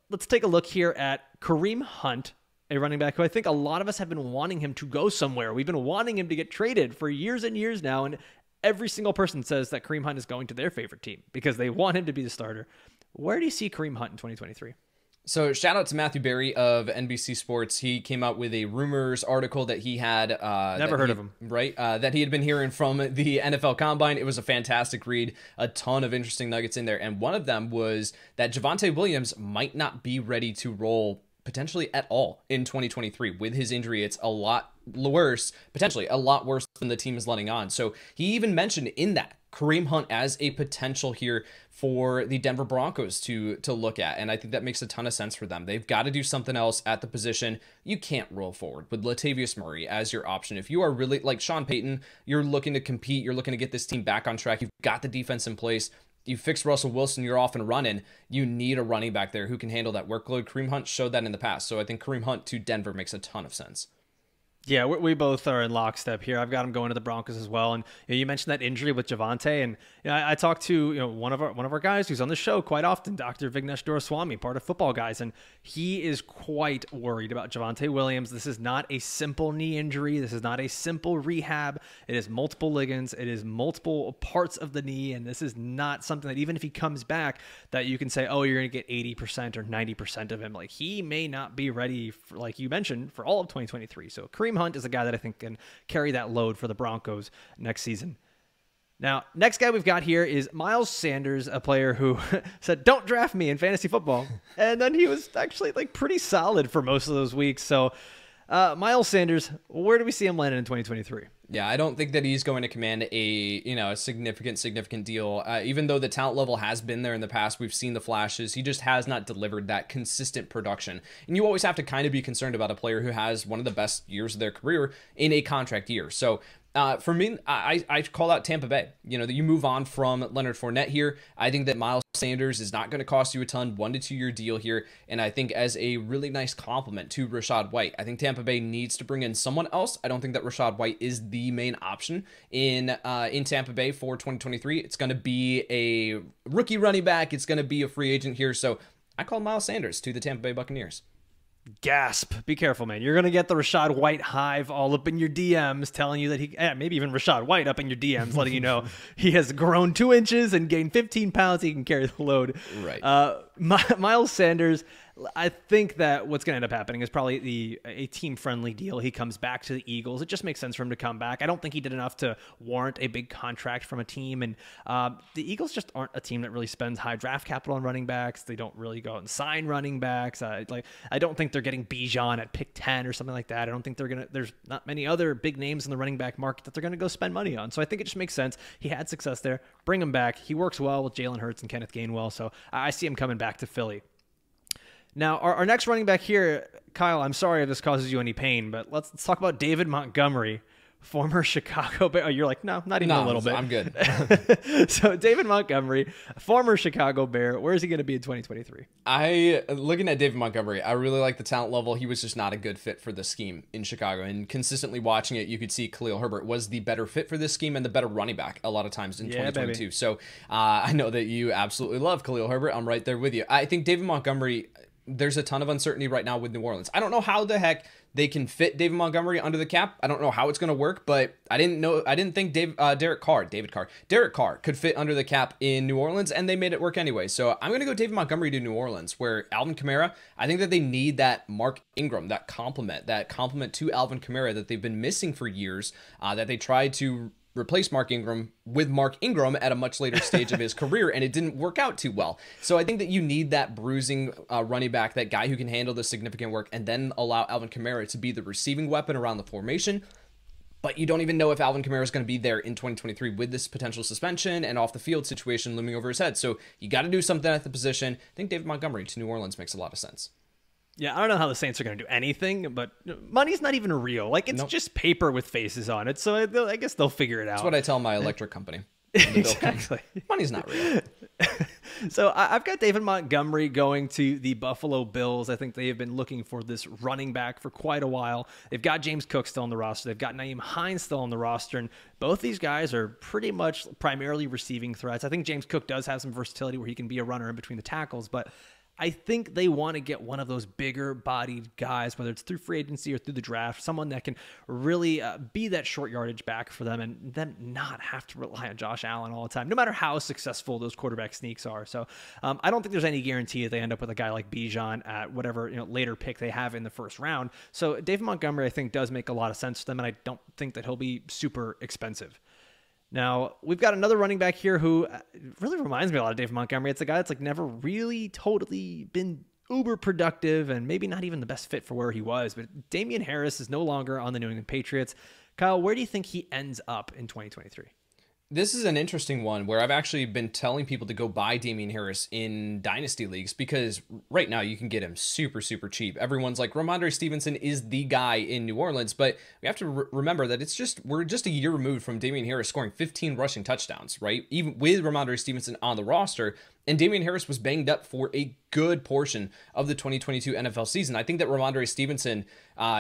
Let's take a look here at Kareem Hunt, a running back who I think a lot of us have been wanting him to go somewhere. We've been wanting him to get traded for years and years now, and every single person says that Kareem Hunt is going to their favorite team because they want him to be the starter. Where do you see Kareem Hunt in 2023? So shout out to Matthew Berry of NBC Sports. He came out with a rumors article that he had. Never heard of him. Right. That he had been hearing from the NFL Combine. It was a fantastic read. A ton of interesting nuggets in there. And one of them was that Javonte Williams might not be ready to roll potentially at all in 2023 with his injury. It's a lot worse, potentially a lot worse than the team is letting on. So he even mentioned in that Kareem Hunt as a potential here for the Denver Broncos to look at. And I think that makes a ton of sense for them. They've got to do something else at the position. You can't roll forward with Latavius Murray as your option. If you are really like Sean Payton, you're looking to compete, you're looking to get this team back on track. You've got the defense in place. You fix Russell Wilson, you're off and running. You need a running back there who can handle that workload. Kareem Hunt showed that in the past. So I think Kareem Hunt to Denver makes a ton of sense. Yeah, we both are in lockstep here. I've got him going to the Broncos as well. And you mentioned that injury with Javonte, and I talked to one of our guys who's on the show quite often, Dr. Vignesh Doraiswamy, part of Footballguys, and he is quite worried about Javonte Williams. This is not a simple knee injury. This is not a simple rehab. It is multiple ligaments. It is multiple parts of the knee, and this is not something that even if he comes back, that you can say, oh, you're going to get 80% or 90% of him. Like, he may not be ready, for, like you mentioned, for all of 2023. So Kareem Hunt is a guy that I think can carry that load for the Broncos next season. Now, next guy we've got here is Miles Sanders, a player who said, don't draft me in fantasy football. And then he was actually like pretty solid for most of those weeks. So Miles Sanders, where do we see him landing in 2023? Yeah, I don't think that he's going to command a significant deal. Even though the talent level has been there in the past, we've seen the flashes. He just has not delivered that consistent production. And you always have to kind of be concerned about a player who has one of the best years of their career in a contract year. So for me, I call out Tampa Bay. That you move on from Leonard Fournette here. I think that Miles Sanders is not going to cost you a ton, 1 to 2 year deal here. And I think as a really nice compliment to Rachaad White, I think Tampa Bay needs to bring in someone else. I don't think that Rachaad White is the main option in Tampa Bay for 2023. It's going to be a rookie running back. It's going to be a free agent here. So I call Miles Sanders to the Tampa Bay Buccaneers. Gasp. Be careful, man. You're going to get the Rachaad White hive all up in your DMs telling you that maybe even Rachaad White up in your DMs letting you know he has grown 2 inches and gained 15 pounds. He can carry the load. Right. Miles Sanders, I think that what's going to end up happening is probably a team-friendly deal. He comes back to the Eagles. It just makes sense for him to come back. I don't think he did enough to warrant a big contract from a team. And the Eagles just aren't a team that really spends high draft capital on running backs. They don't really go out and sign running backs. I don't think they're getting Bijan at pick 10 or something like that. I don't think there's not many other big names in the running back market that they're going to go spend money on. So I think it just makes sense. He had success there. Bring him back. He works well with Jalen Hurts and Kenneth Gainwell. So I see him coming back to Philly. Now, our next running back here, Kyle, I'm sorry if this causes you any pain, but let's talk about David Montgomery, former Chicago Bear. Oh, you're like, no, not even a little bit. I'm good. So David Montgomery, former Chicago Bear, where is he going to be in 2023? Looking at David Montgomery, I really like the talent level. He was just not a good fit for the scheme in Chicago. And consistently watching it, you could see Khalil Herbert was the better fit for this scheme and the better running back a lot of times in 2022. Baby. So I know that you absolutely love Khalil Herbert. I'm right there with you. I think David Montgomery, there's a ton of uncertainty right now with New Orleans. I don't know how the heck they can fit David Montgomery under the cap. I don't know how it's going to work, but I didn't think Derek Carr could fit under the cap in New Orleans, and they made it work anyway. So I'm going to go David Montgomery to New Orleans, where Alvin Kamara, I think that they need that Mark Ingram, that complement to Alvin Kamara that they've been missing for years, that they tried to replace Mark Ingram with Mark Ingram at a much later stage of his career, and it didn't work out too well. So I think that you need that bruising running back, that guy who can handle the significant work, and then allow Alvin Kamara to be the receiving weapon around the formation. But you don't even know if Alvin Kamara is going to be there in 2023 with this potential suspension and off the field situation looming over his head. So you got to do something at the position. I think David Montgomery to New Orleans makes a lot of sense. Yeah, I don't know how the Saints are going to do anything, but money's not even real. Like, it's just paper with faces on it, so I guess they'll figure it out. That's what I tell my electric company. Exactly. Money's not real. So I've got David Montgomery going to the Buffalo Bills. I think they have been looking for this running back for quite a while. They've got James Cook still on the roster. They've got Nyheim Hines still on the roster, and both these guys are pretty much primarily receiving threats. I think James Cook does have some versatility where he can be a runner in between the tackles, but I think they want to get one of those bigger bodied guys, whether it's through free agency or through the draft, someone that can really be that short yardage back for them and then not have to rely on Josh Allen all the time, no matter how successful those quarterback sneaks are. So I don't think there's any guarantee that they end up with a guy like Bijan at whatever later pick they have in the first round. So David Montgomery, I think, does make a lot of sense to them, and I don't think that he'll be super expensive. Now, we've got another running back here who really reminds me a lot of David Montgomery. It's a guy that's like never really totally been uber productive and maybe not even the best fit for where he was. But Damien Harris is no longer on the New England Patriots. Kyle, where do you think he ends up in 2023? This is an interesting one where I've actually been telling people to go buy Damien Harris in dynasty leagues because right now you can get him super, super cheap. Everyone's like, Ramondre Stevenson is the guy in New Orleans, but we have to remember that we're just a year removed from Damien Harris scoring 15 rushing touchdowns, right? Even with Ramondre Stevenson on the roster. And Damien Harris was banged up for a good portion of the 2022 NFL season. I think that Ramondre Stevenson,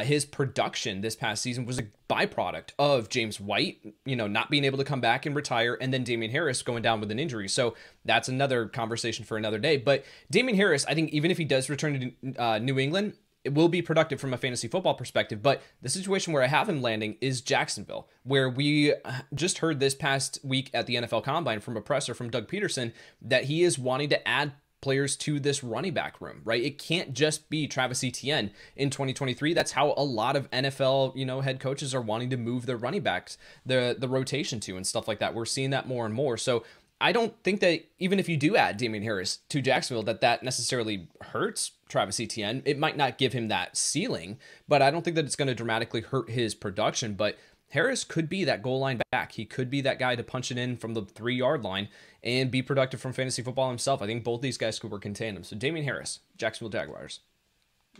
his production this past season was a byproduct of James White, not being able to come back and retire, and then Damien Harris going down with an injury. So that's another conversation for another day. But Damien Harris, I think even if he does return to New England, it will be productive from a fantasy football perspective, but the situation where I have him landing is Jacksonville, where we just heard this past week at the NFL Combine from a presser from Doug Peterson that he is wanting to add players to this running back room, right? It can't just be Travis Etienne in 2023. That's how a lot of NFL, head coaches are wanting to move their running backs, the rotation to and stuff like that. We're seeing that more and more. So I don't think that even if you do add Damien Harris to Jacksonville, that necessarily hurts Travis Etienne. It might not give him that ceiling, but I don't think that it's going to dramatically hurt his production. But Harris could be that goal line back. He could be that guy to punch it in from the 3-yard line and be productive from fantasy football himself. I think both these guys could work in tandem. So Damien Harris, Jacksonville Jaguars.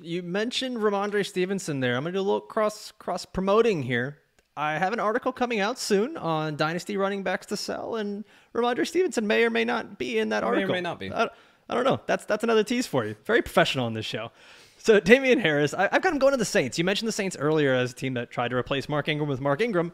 You mentioned Ramondre Stevenson there. I'm going to do a little cross promoting here. I have an article coming out soon on dynasty running backs to sell, and Ramondre Stevenson may or may not be in that article. May or may not be. I don't know. That's another tease for you. Very professional on this show. So Damien Harris, I've got him going to the Saints. You mentioned the Saints earlier as a team that tried to replace Mark Ingram with Mark Ingram.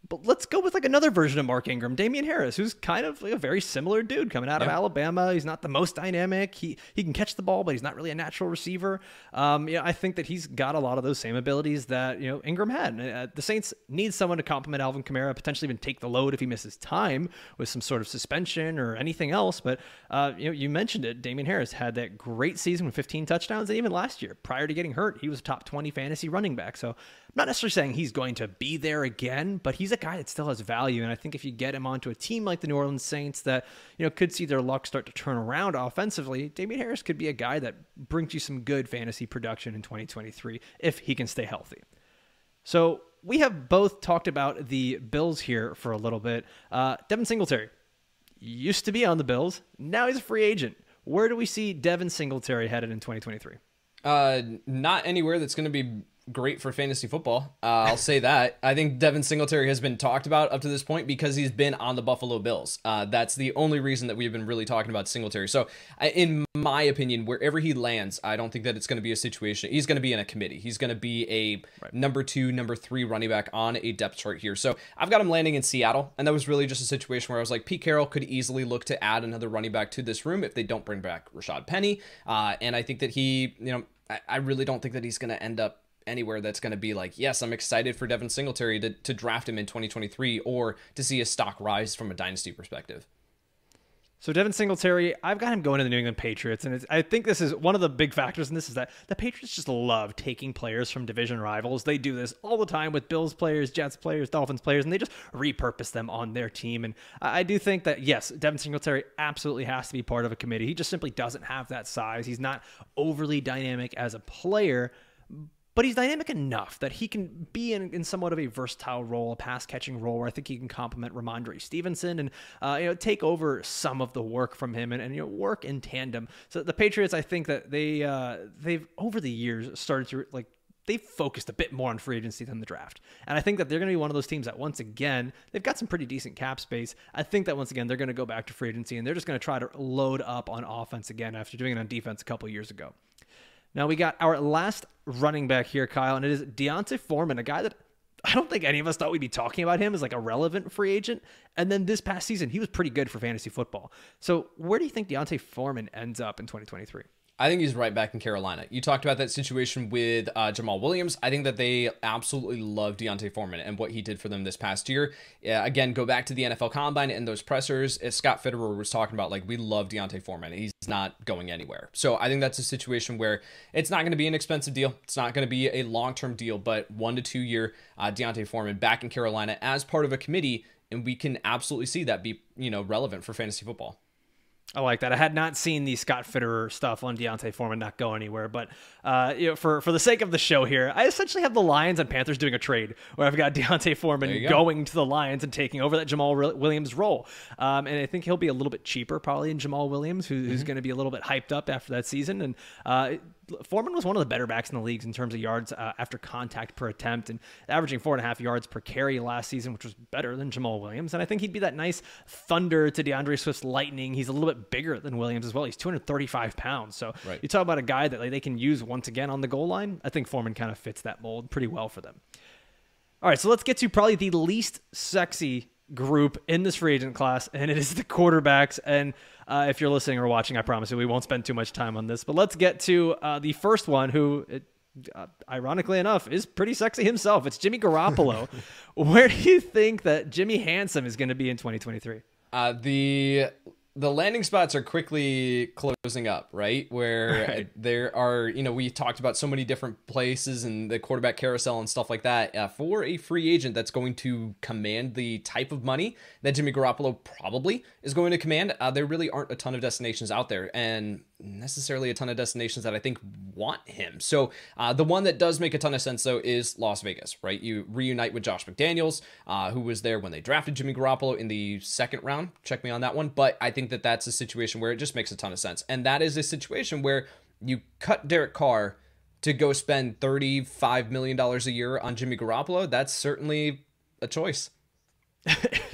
But let's go with like another version of Mark Ingram, Damien Harris, who's kind of like a very similar dude coming out of Alabama. He's not the most dynamic. He can catch the ball, but he's not really a natural receiver. I think that he's got a lot of those same abilities that Ingram had. The Saints need someone to complement Alvin Kamara, potentially even take the load if he misses time with some sort of suspension or anything else. But you mentioned it. Damien Harris had that great season with 15 touchdowns, and even last year, prior to getting hurt, he was a top 20 fantasy running back. So I'm not necessarily saying he's going to be there again, but he's a guy that still has value. And I think if you get him onto a team like the New Orleans Saints that, could see their luck start to turn around offensively, Damien Harris could be a guy that brings you some good fantasy production in 2023 if he can stay healthy. So we have both talked about the Bills here for a little bit. Devin Singletary used to be on the Bills. Now he's a free agent. Where do we see Devin Singletary headed in 2023? Not anywhere that's going to be great for fantasy football. I'll say that. I think Devin Singletary has been talked about up to this point because he's been on the Buffalo Bills. That's the only reason that we've been really talking about Singletary. So in my opinion, wherever he lands, I don't think that it's going to be a situation. He's going to be in a committee. He's going to be a number 2, number 3 running back on a depth chart here. So I've got him landing in Seattle. And that was really just a situation where I was like, Pete Carroll could easily look to add another running back to this room if they don't bring back Rashad Penny. And I think that he, I really don't think that he's going to end up anywhere that's going to be like, yes, I'm excited for Devin Singletary to draft him in 2023 or to see his stock rise from a dynasty perspective. So Devin Singletary, I've got him going to the New England Patriots, and I think this is one of the big factors in this is that the Patriots just love taking players from division rivals. They do this all the time with Bills players, Jets players, Dolphins players, and they just repurpose them on their team. And I do think that, yes, Devin Singletary absolutely has to be part of a committee. He just simply doesn't have that size. He's not overly dynamic as a player, but he's dynamic enough that he can be in somewhat of a versatile role, a pass-catching role, where I think he can complement Ramondre Stevenson and take over some of the work from him and work in tandem. So the Patriots, I think that they've over the years started to they've focused a bit more on free agency than the draft. And I think that they're going to be one of those teams that once again, they've got some pretty decent cap space. I think that once again, they're going to go back to free agency and they're just going to try to load up on offense again after doing it on defense a couple years ago. Now we got our last running back here, Kyle, and it is D'Onta Foreman, a guy that I don't think any of us thought we'd be talking about him as like a relevant free agent. And then this past season, he was pretty good for fantasy football. So where do you think D'Onta Foreman ends up in 2023? I think he's right back in Carolina. You talked about that situation with Jamaal Williams. I think that they absolutely love D'Onta Foreman and what he did for them this past year. Again, go back to the NFL Combine and those pressers. As Scott Fitterer was talking about, like, we love D'Onta Foreman. He's not going anywhere. So I think that's a situation where it's not going to be an expensive deal. It's not going to be a long-term deal, but 1 to 2 year D'Onta Foreman back in Carolina as part of a committee, and we can absolutely see that be, relevant for fantasy football. I like that. I had not seen the Scott Fitterer stuff on D'Onta Foreman not go anywhere, but for the sake of the show here, I essentially have the Lions and Panthers doing a trade where I've got D'Onta Foreman going to the Lions and taking over that Jamaal Williams role. And I think he'll be a little bit cheaper probably than Jamaal Williams, who's going to be a little bit hyped up after that season. And Foreman was one of the better backs in the leagues in terms of yards after contact per attempt, and averaging 4.5 yards per carry last season, which was better than Jamaal Williams. And I think he'd be that nice thunder to DeAndre Swift's lightning. He's a little bit bigger than Williams as well. He's 235 pounds. So you talk about a guy that they can use once again on the goal line. I think Foreman kind of fits that mold pretty well for them. All right, so let's get to probably the least sexy group in this free agent class, and it is the quarterbacks. And if you're listening or watching, I promise you we won't spend too much time on this, but let's get to the first one, who ironically enough is pretty sexy himself. It's Jimmy Garoppolo. Where do you think that Jimmy Handsome is going to be in 2023? The landing spots are quickly closing up, right? Where there are, we talked about so many different places and the quarterback carousel and stuff like that. For a free agent that's going to command the type of money that Jimmy Garoppolo probably is going to command, there really aren't a ton of destinations out there, and necessarily a ton of destinations that I think want him. So the one that does make a ton of sense, though, is Las Vegas, right? You reunite with Josh McDaniels, who was there when they drafted Jimmy Garoppolo in the second round. Check me on that one. But I think that that's a situation where it just makes a ton of sense. And that is a situation where you cut Derek Carr to go spend $35 million a year on Jimmy Garoppolo. That's certainly a choice.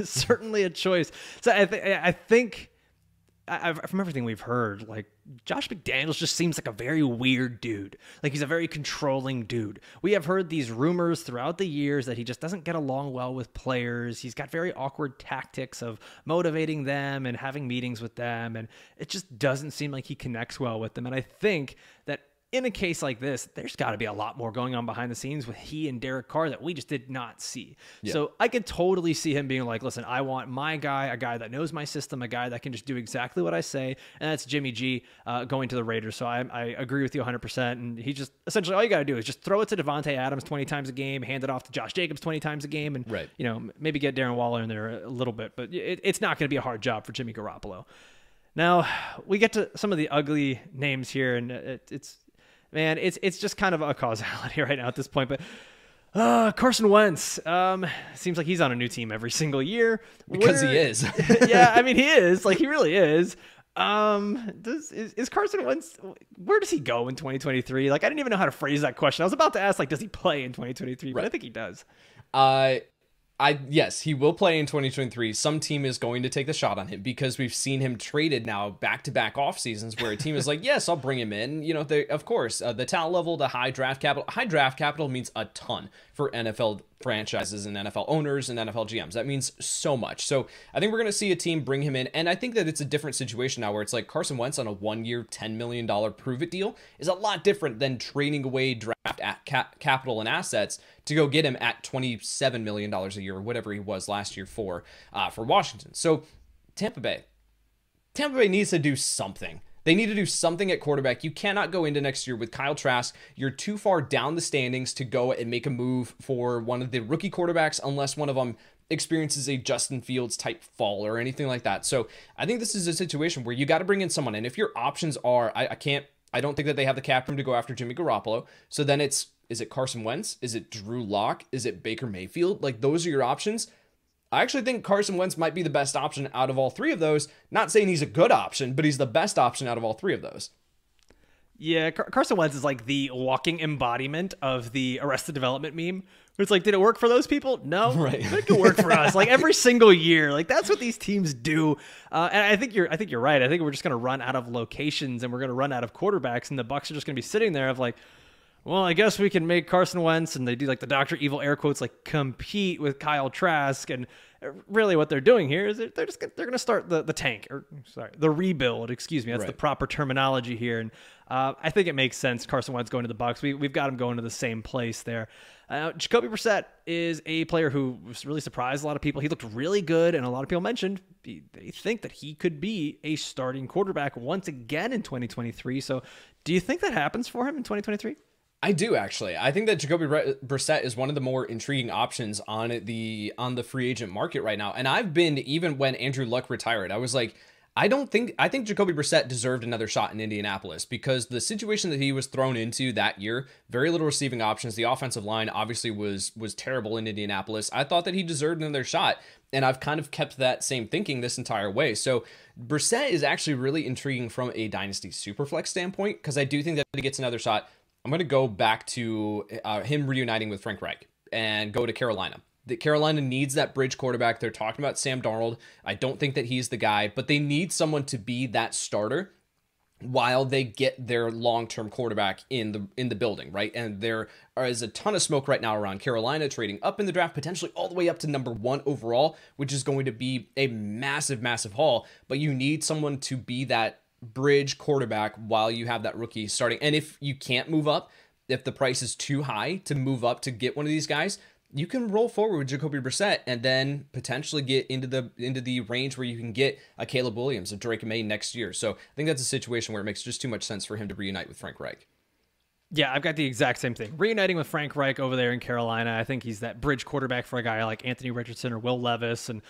Certainly a choice. So I think from everything we've heard, like, Josh McDaniels just seems like a very weird dude. Like, he's a very controlling dude. We have heard these rumors throughout the years that he just doesn't get along well with players. He's got very awkward tactics of motivating them and having meetings with them, and it just doesn't seem like he connects well with them. And I think that in a case like this, there's got to be a lot more going on behind the scenes with he and Derek Carr that we just did not see. Yeah. So I could totally see him being like, listen, I want my guy, a guy that knows my system, a guy that can just do exactly what I say. And that's Jimmy G going to the Raiders. So I agree with you 100%. And he just, essentially all you got to do is just throw it to Devontae Adams 20 times a game, hand it off to Josh Jacobs 20 times a game, and maybe get Darren Waller in there a little bit. But it's not going to be a hard job for Jimmy Garoppolo. Now, we get to some of the ugly names here, and it's just kind of a causality right now at this point. But Carson Wentz, seems like he's on a new team every single year. Because he is. Yeah, I mean, he is. Like, he really is. Is Carson Wentz, where does he go in 2023? Like, I didn't even know how to phrase that question. I was about to ask, like, does he play in 2023? But I think he does. Yes, he will play in 2023. Some team is going to take the shot on him because we've seen him traded now back-to-back off seasons where a team is like, yes, I'll bring him in. Of course, the talent level, the high draft capital. High draft capital means a ton for NFL franchises and NFL owners and NFL GMs. That means so much. So I think we're going to see a team bring him in. And I think that it's a different situation now where it's like Carson Wentz on a 1-year, $10 million prove-it deal is a lot different than trading away draft capital and assets to go get him at $27 million a year or whatever he was last year for Washington. So Tampa Bay needs to do something. They need to do something at quarterback. You cannot go into next year with Kyle Trask. You're too far down the standings to go and make a move for one of the rookie quarterbacks unless one of them experiences a Justin Fields type fall or anything like that. So I think this is a situation where you got to bring in someone. And if your options are, I don't think that they have the cap room to go after Jimmy Garoppolo. So then is it Carson Wentz? Is it Drew Lock? Is it Baker Mayfield? Like, those are your options. I actually think Carson Wentz might be the best option out of all three of those. Not saying he's a good option, but he's the best option out of all three of those. Yeah, Carson Wentz is like the walking embodiment of the Arrested Development meme. It's like, did it work for those people? No, right. It could work for us. Like, every single year, like, that's what these teams do. And I think you're right. I think we're just going to run out of locations and we're going to run out of quarterbacks, and the Bucs are just going to be sitting there of like, well, I guess we can make Carson Wentz, and they do like the Dr. Evil air quotes, like compete with Kyle Trask. And really what they're doing here is they're going to start the tank, or sorry, the rebuild, excuse me. That's the proper terminology here. And I think it makes sense. Carson Wentz going to the Bucs. We've got him going to the same place there. Jacoby Brissett is a player who really surprised a lot of people. He looked really good, and a lot of people mentioned they think that he could be a starting quarterback once again in 2023. So do you think that happens for him in 2023? I do, actually. I think that Jacoby Brissett is one of the more intriguing options on the free agent market right now. And I've been, even when Andrew Luck retired, I was like, I think Jacoby Brissett deserved another shot in Indianapolis, because the situation that he was thrown into that year, very little receiving options. The offensive line obviously was terrible in Indianapolis. I thought that he deserved another shot, and I've kind of kept that same thinking this entire way. So Brissett is actually really intriguing from a dynasty superflex standpoint, because I do think that he gets another shot. I'm going to go back to him reuniting with Frank Reich and go to Carolina. Carolina needs that bridge quarterback. They're talking about Sam Darnold. I don't think that he's the guy, but they need someone to be that starter while they get their long-term quarterback in the building, right? And there is a ton of smoke right now around Carolina trading up in the draft, potentially all the way up to number 1 overall, which is going to be a massive, massive haul. But you need someone to be that bridge quarterback while you have that rookie starting. And if you can't move up, if the price is too high to move up to get one of these guys, you can roll forward with Jacoby Brissett and then potentially get into the range where you can get a Caleb Williams, a Drake May next year. So I think that's a situation where it makes just too much sense for him to reunite with Frank Reich. Yeah, I've got the exact same thing. Reuniting with Frank Reich over there in Carolina, I think he's that bridge quarterback for a guy like Anthony Richardson or Will Levis, and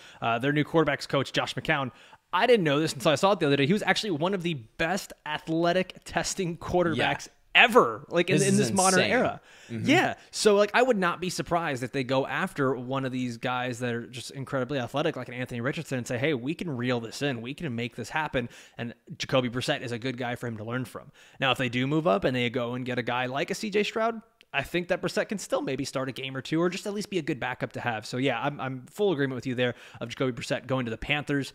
their new quarterbacks coach, Josh McCown. I didn't know this until I saw it the other day. He was actually one of the best athletic testing quarterbacks ever, like in this modern era. Mm-hmm. Yeah. So like, I would not be surprised if they go after one of these guys that are just incredibly athletic, like an Anthony Richardson, and say, hey, we can reel this in. We can make this happen. And Jacoby Brissett is a good guy for him to learn from. Now, if they do move up and they go and get a guy like a CJ Stroud, I think that Brissett can still maybe start a game or two, or just at least be a good backup to have. So yeah, I'm full agreement with you there of Jacoby Brissett going to the Panthers.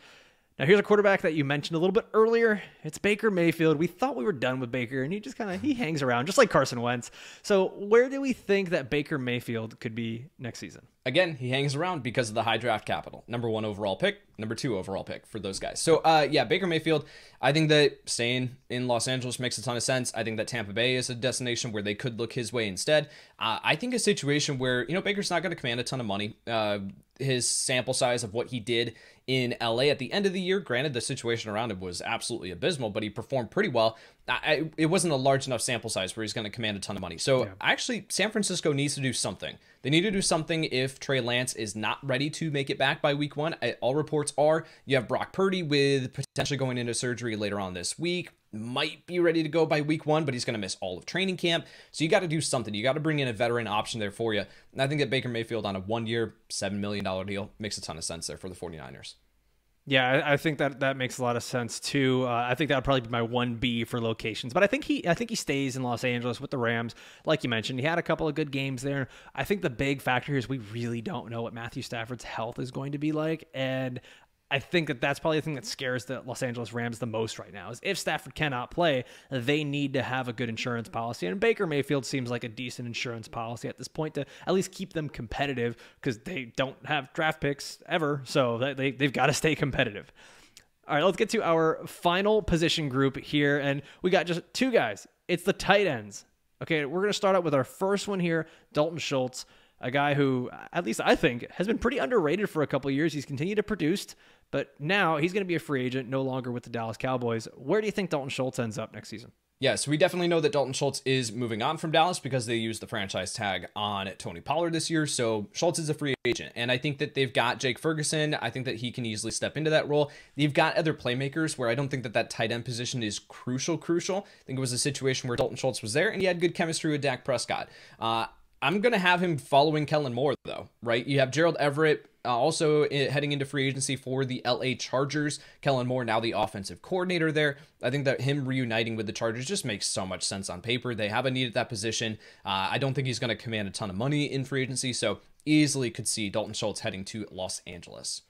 Now, here's a quarterback that you mentioned a little bit earlier. It's Baker Mayfield. We thought we were done with Baker, and he hangs around, just like Carson Wentz. So where do we think that Baker Mayfield could be next season? Again, he hangs around because of the high draft capital. Number 1 overall pick, number 2 overall pick for those guys. So, Baker Mayfield, I think that staying in Los Angeles makes a ton of sense. I think that Tampa Bay is a destination where they could look his way instead. I think a situation where, Baker's not going to command a ton of money. His sample size of what he did in LA at the end of the year, granted, the situation around him was absolutely abysmal, but he performed pretty well. It wasn't a large enough sample size where he's going to command a ton of money. So actually, San Francisco needs to do something. They need to do something if Trey Lance is not ready to make it back by week 1. All reports are you have Brock Purdy with potentially going into surgery later on this week. Might be ready to go by week 1, but he's going to miss all of training camp. So you got to do something. You got to bring in a veteran option there for you. And I think that Baker Mayfield on a 1-year, $7 million deal makes a ton of sense there for the 49ers. Yeah, I think that makes a lot of sense too. I think that would probably be my 1B for locations, but I think he stays in Los Angeles with the Rams. Like you mentioned, he had a couple of good games there. I think the big factor here is we really don't know what Matthew Stafford's health is going to be like, and I think that's probably the thing that scares the Los Angeles Rams the most right now is if Stafford cannot play, they need to have a good insurance policy. And Baker Mayfield seems like a decent insurance policy at this point to at least keep them competitive because they don't have draft picks ever. So they've got to stay competitive. All right, let's get to our final position group here. And we got just 2 guys. It's the tight ends. Okay, we're going to start out with our first one here, Dalton Schultz, a guy who, at least I think, has been pretty underrated for a couple of years. He's continued to produce, but now he's going to be a free agent, no longer with the Dallas Cowboys. Where do you think Dalton Schultz ends up next season? Yeah, so we definitely know that Dalton Schultz is moving on from Dallas because they used the franchise tag on Tony Pollard this year. So Schultz is a free agent. And I think that they've got Jake Ferguson. I think that he can easily step into that role. You've got other playmakers where I don't think that tight end position is crucial. I think it was a situation where Dalton Schultz was there and he had good chemistry with Dak Prescott. I'm going to have him following Kellen Moore, though, right? You have Gerald Everett also heading into free agency for the LA Chargers. Kellen Moore, now the offensive coordinator there. I think that him reuniting with the Chargers just makes so much sense on paper. They have a need at that position. I don't think he's going to command a ton of money in free agency, so easily could see Dalton Schultz heading to Los Angeles.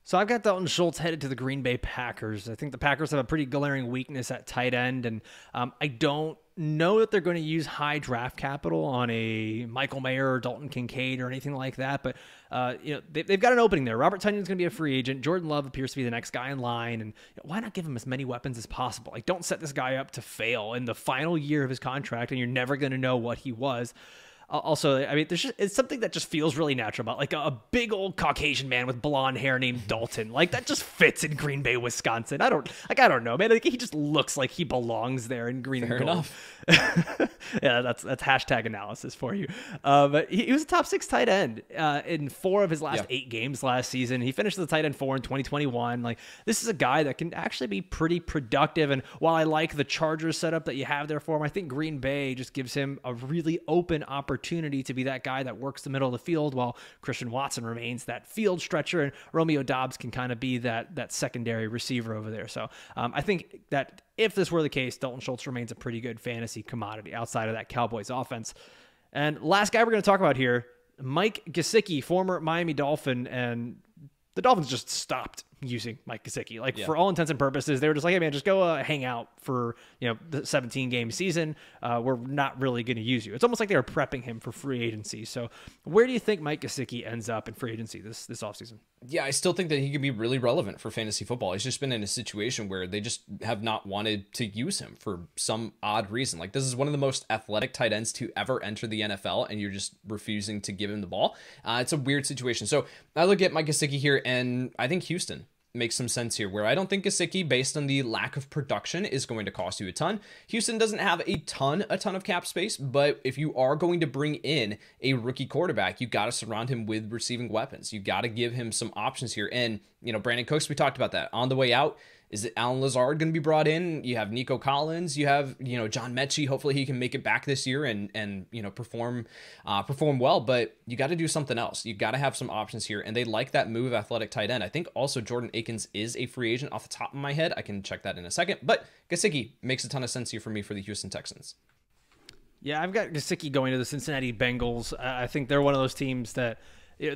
So I've got Dalton Schultz headed to the Green Bay Packers. I think the Packers have a pretty glaring weakness at tight end, and I don't know that they're going to use high draft capital on a Michael Mayer or Dalton Kincaid or anything like that, but they've got an opening there. Robert Tonyan's going to be a free agent. Jordan Love appears to be the next guy in line, and why not give him as many weapons as possible? Like, don't set this guy up to fail in the final year of his contract, and you're never going to know what he was. Also, I mean, it's something that just feels really natural about like a big old Caucasian man with blonde hair named Dalton. Like, that just fits in Green Bay, Wisconsin. I don't know, man. Like, he just looks like he belongs there in green and gold. Enough. Yeah, that's hashtag analysis for you. But he was a top 6 tight end in 4 of his last 8 games last season. He finished as a tight end 4 in 2021. Like, this is a guy that can actually be pretty productive. And while I like the Chargers setup that you have there for him, I think Green Bay just gives him a really open opportunity to be that guy that works the middle of the field while Christian Watson remains that field stretcher, and Romeo Doubs can kind of be that secondary receiver over there. So I think that if this were the case, Dalton Schultz remains a pretty good fantasy commodity outside of that Cowboys offense. And last guy we're going to talk about here, Mike Gesicki, former Miami Dolphin, and the Dolphins just stopped using Mike Gesicki. Like, for all intents and purposes, they were just like, hey man, just go hang out for, the 17-game season. We're not really going to use you. It's almost like they were prepping him for free agency. So where do you think Mike Gesicki ends up in free agency this offseason? Yeah, I still think that he could be really relevant for fantasy football. He's just been in a situation where they just have not wanted to use him for some odd reason. Like, this is one of the most athletic tight ends to ever enter the NFL, and you're just refusing to give him the ball. It's a weird situation. So I look at Mike Gesicki here, and I think Houston makes some sense here, where I don't think Gesicki, based on the lack of production, is going to cost you a ton. Houston doesn't have a ton of cap space, but if you are going to bring in a rookie quarterback, you got to surround him with receiving weapons. You got to give him some options here. And, Brandon Cooks, we talked about that. On the way out, is it Alan Lazard going to be brought in? You have Nico Collins. You have, John Mechie. Hopefully he can make it back this year and perform well. But you got to do something else. You got to have some options here. And they like that move, athletic tight end. I think also Jordan Akins is a free agent off the top of my head. I can check that in a second. But Gesicki makes a ton of sense here for me for the Houston Texans. Yeah, I've got Gesicki going to the Cincinnati Bengals. I think they're one of those teams that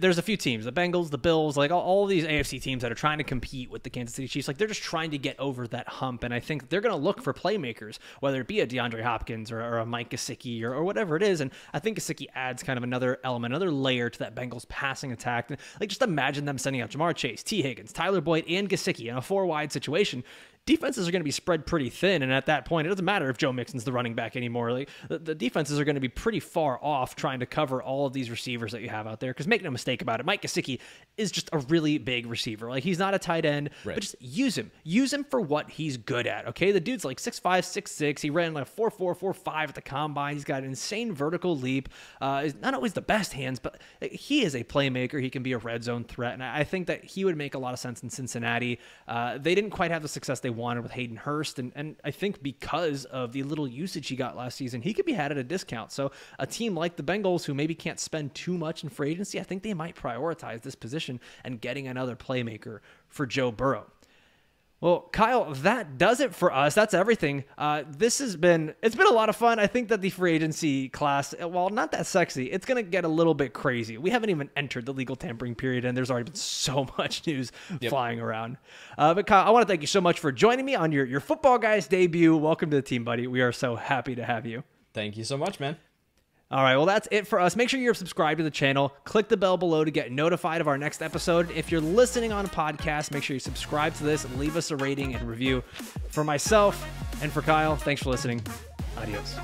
there's a few teams, the Bengals, the Bills, like all these AFC teams that are trying to compete with the Kansas City Chiefs. Like, they're just trying to get over that hump. And I think they're going to look for playmakers, whether it be a DeAndre Hopkins or a Mike Gesicki or whatever it is. And I think Gesicki adds kind of another element, another layer to that Bengals passing attack. Like, just imagine them sending out Jamar Chase, T. Higgins, Tyler Boyd, and Gesicki in a 4-wide situation. Defenses are going to be spread pretty thin, and at that point, it doesn't matter if Joe Mixon's the running back anymore. Like, the defenses are going to be pretty far off trying to cover all of these receivers that you have out there, because make no mistake about it, Mike Gesicki is just a really big receiver. Like, he's not a tight end, but just use him. Use him for what he's good at, okay? The dude's like 6'5", 6'6". He ran like a 4.4, 4.5 at the combine. He's got an insane vertical leap. He's not always the best hands, but he is a playmaker. He can be a red zone threat, and I think that he would make a lot of sense in Cincinnati. They didn't quite have the success they wanted with Hayden Hurst, and I think because of the little usage he got last season, he could be had at a discount. So a team like the Bengals, who maybe can't spend too much in free agency, I think they might prioritize this position and getting another playmaker for Joe Burrow. Well, Kyle, that does it for us. That's everything. It's been a lot of fun. I think that the free agency class, while not that sexy, it's going to get a little bit crazy. We haven't even entered the legal tampering period, and there's already been so much news flying around. But Kyle, I want to thank you so much for joining me on your Football Guys debut. Welcome to the team, buddy. We are so happy to have you. Thank you so much, man. All right, well, that's it for us. Make sure you're subscribed to the channel. Click the bell below to get notified of our next episode. If you're listening on a podcast, make sure you subscribe to this and leave us a rating and review. For myself and for Kyle, thanks for listening. Adios.